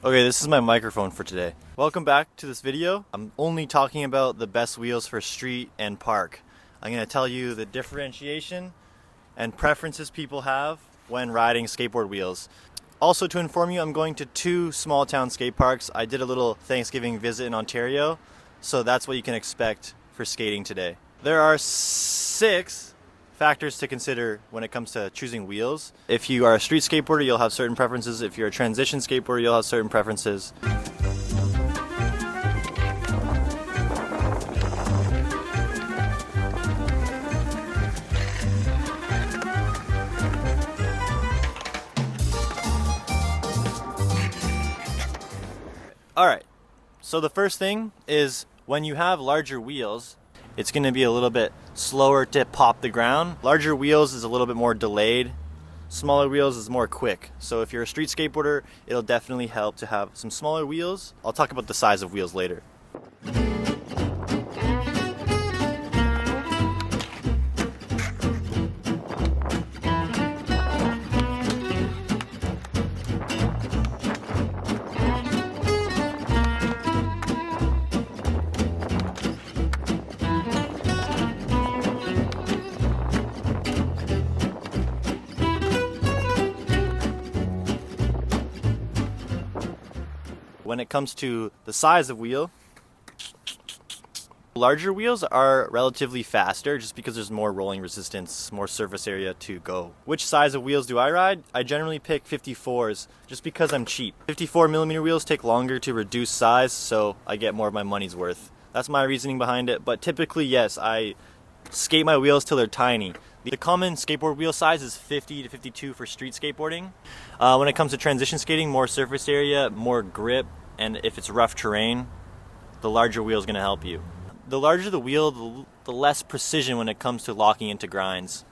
Okay, this is my microphone for today. Welcome back to this video. I'm only talking about the best wheels for street and park. I'm going to tell you the differentiation and preferences people have when riding skateboard wheels. Also, to inform you, I'm going to 2 small town skate parks. I did a little Thanksgiving visit in Ontario, so that's what you can expect for skating today. There are 6 factors to consider when it comes to choosing wheels. If you are a street skateboarder, you'll have certain preferences. If you're a transition skateboarder, you'll have certain preferences. Alright, so the first thing is when you have larger wheels, it's going to be a little bit slower to pop the ground. Larger wheels is a little bit more delayed. Smaller wheels is more quick. So if you're a street skateboarder, it'll definitely help to have some smaller wheels. I'll talk about the size of wheels later. When it comes to the size of wheel, larger wheels are relatively faster just because there's more rolling resistance, more surface area to go. Which size of wheels do I ride? I generally pick 54s just because I'm cheap. 54mm wheels take longer to reduce size, so I get more of my money's worth. That's my reasoning behind it, but typically, yes, I skate my wheels till they're tiny. The common skateboard wheel size is 50 to 52 for street skateboarding. When it comes to transition skating, more surface area, more grip, and if it's rough terrain, the larger wheel is going to help you. The larger the wheel, the less precision when it comes to locking into grinds.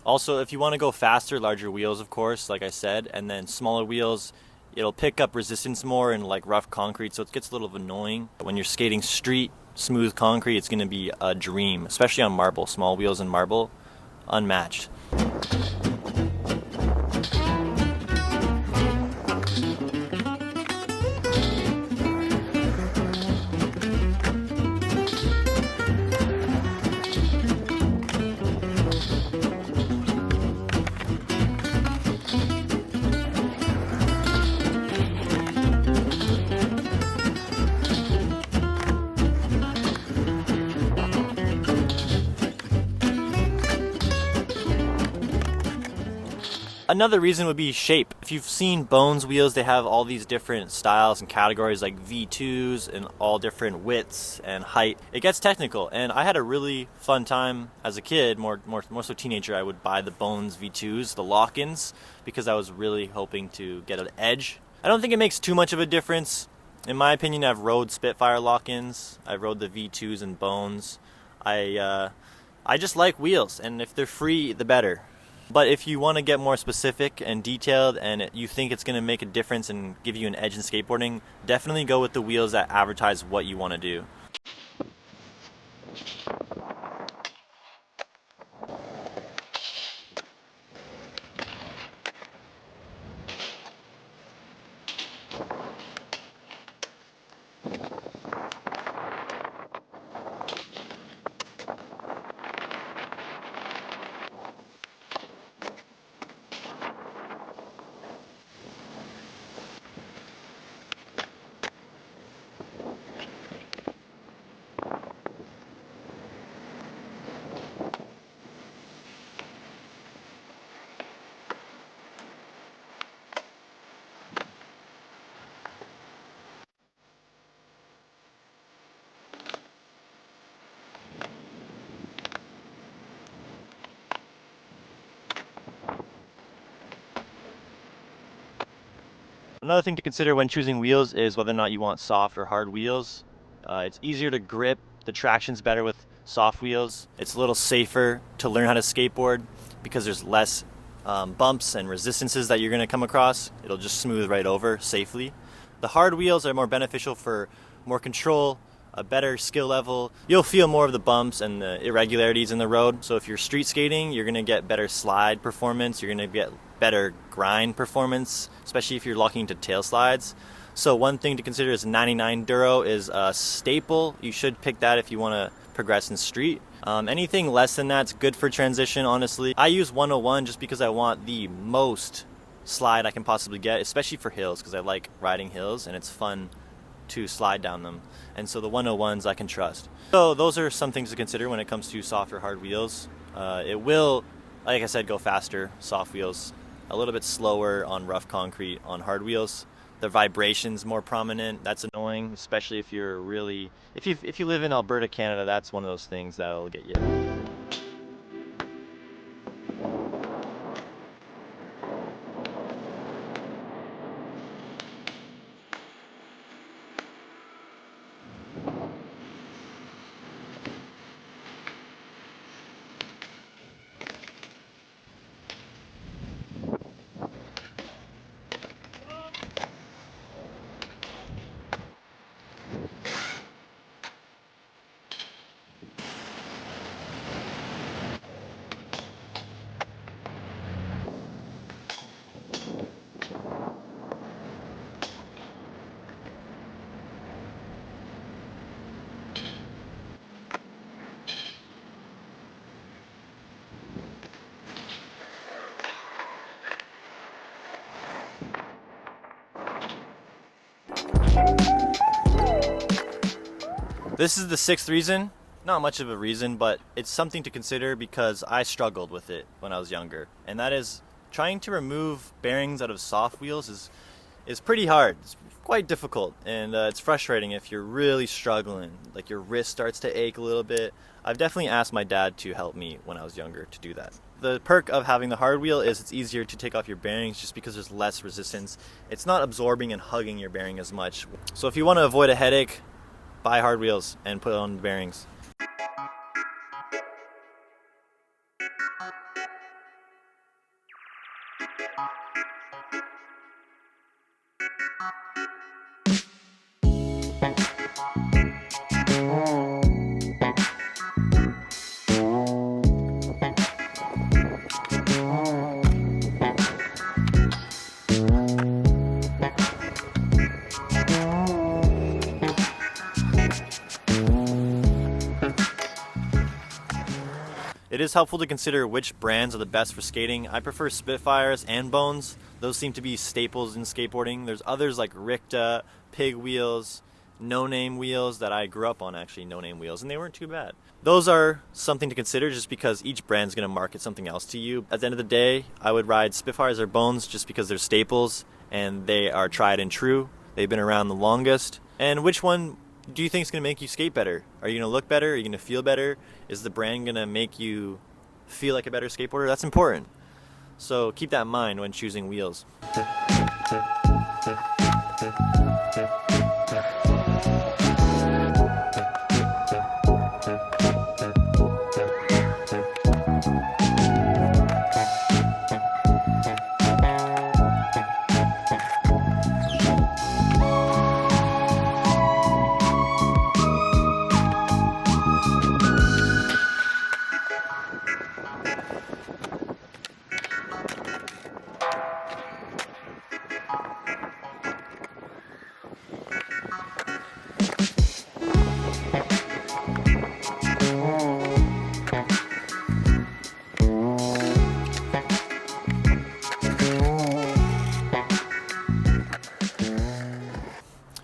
Also, if you want to go faster, larger wheels, of course, like I said, and then smaller wheels, it'll pick up resistance more in like rough concrete, so it gets a little annoying. When you're skating street, smooth concrete, it's going to be a dream, especially on marble. Small wheels and marble, unmatched. Another reason would be shape. If you've seen Bones wheels, they have all these different styles and categories like V2s and all different widths and height. It gets technical, and I had a really fun time as a kid, more so teenager. I would buy the Bones V2s, the lock-ins, because I was really hoping to get an edge. I don't think it makes too much of a difference. In my opinion, I've rode Spitfire lock-ins. I've rode the V2s and Bones. I just like wheels, and if they're free, the better. But if you want to get more specific and detailed and you think it's going to make a difference and give you an edge in skateboarding, definitely go with the wheels that advertise what you want to do. Another thing to consider when choosing wheels is whether or not you want soft or hard wheels. It's easier to grip, the traction's better with soft wheels. It's a little safer to learn how to skateboard because there's less bumps and resistances that you're going to come across. It'll just smooth right over safely. The hard wheels are more beneficial for more control, a better skill level. You'll feel more of the bumps and the irregularities in the road. So if you're street skating, you're going to get better slide performance. You're going to get better grind performance, especially if you're locking into tail slides. So one thing to consider is 99 Duro is a staple. You should pick that if you want to progress in street. Anything less than that's good for transition, honestly. I use 101 just because I want the most slide I can possibly get, especially for hills, because I like riding hills and it's fun to slide down them. And so the 101s I can trust. So those are some things to consider when it comes to soft or hard wheels. It will, like I said, go faster, soft wheels, a little bit slower on rough concrete on hard wheels. The vibration's more prominent. That's annoying, especially if you're really, if you live in Alberta, Canada, that's one of those things that'll get you. This is the sixth reason. Not much of a reason, but it's something to consider because I struggled with it when I was younger. And that is trying to remove bearings out of soft wheels is pretty hard. It's quite difficult, and it's frustrating if you're really struggling. Like your wrist starts to ache a little bit. I've definitely asked my dad to help me when I was younger to do that. The perk of having the hard wheel is it's easier to take off your bearings just because there's less resistance. It's not absorbing and hugging your bearing as much. So if you want to avoid a headache, buy hard wheels and put on the bearings. It is helpful to consider which brands are the best for skating. I prefer Spitfires and Bones. Those seem to be staples in skateboarding. There's others like Ricta, Pig wheels, No Name wheels that I grew up on, actually, No Name wheels, and they weren't too bad. Those are something to consider just because each brand's going to market something else to you. At the end of the day, I would ride Spitfires or Bones just because they're staples and they are tried and true. They've been around the longest. And which one do you think is going to make you skate better? Are you going to look better? Are you going to feel better? Is the brand going to make you feel like a better skateboarder? That's important. So keep that in mind when choosing wheels.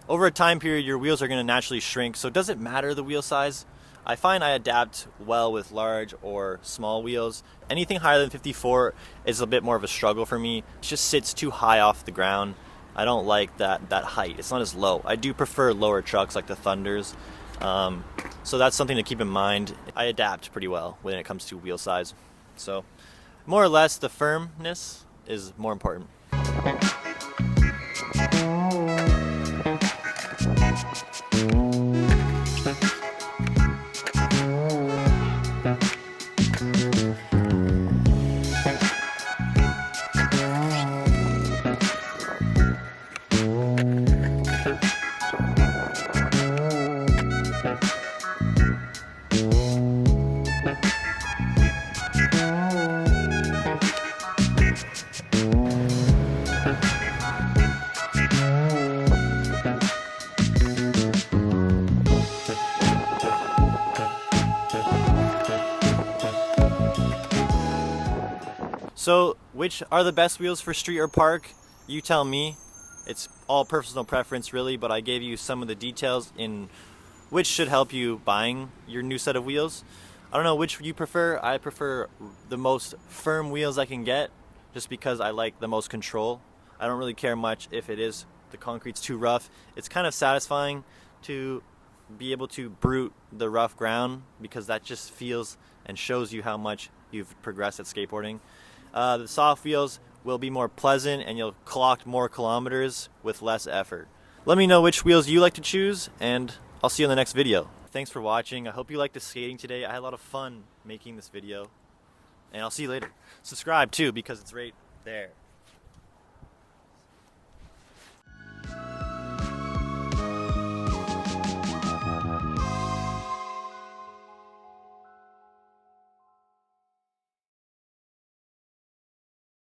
Over a time period, your wheels are going to naturally shrink, so does it matter the wheel size? I find I adapt well with large or small wheels. Anything higher than 54 is a bit more of a struggle for me. It just sits too high off the ground. I don't like that height. It's not as low. I do prefer lower trucks like the Thunders. So that's something to keep in mind. I adapt pretty well when it comes to wheel size. So more or less, the firmness is more important. So which are the best wheels for street or park? You tell me. It's all personal preference really, but I gave you some of the details in which should help you buying your new set of wheels. I don't know which you prefer. I prefer the most firm wheels I can get just because I like the most control. I don't really care much if the concrete's too rough. It's kind of satisfying to be able to brute the rough ground because that just feels and shows you how much you've progressed at skateboarding. The soft wheels will be more pleasant and you'll clock more kilometers with less effort. Let me know which wheels you like to choose and I'll see you in the next video. Thanks for watching. I hope you liked the skating today. I had a lot of fun making this video and I'll see you later. Subscribe too because it's right there.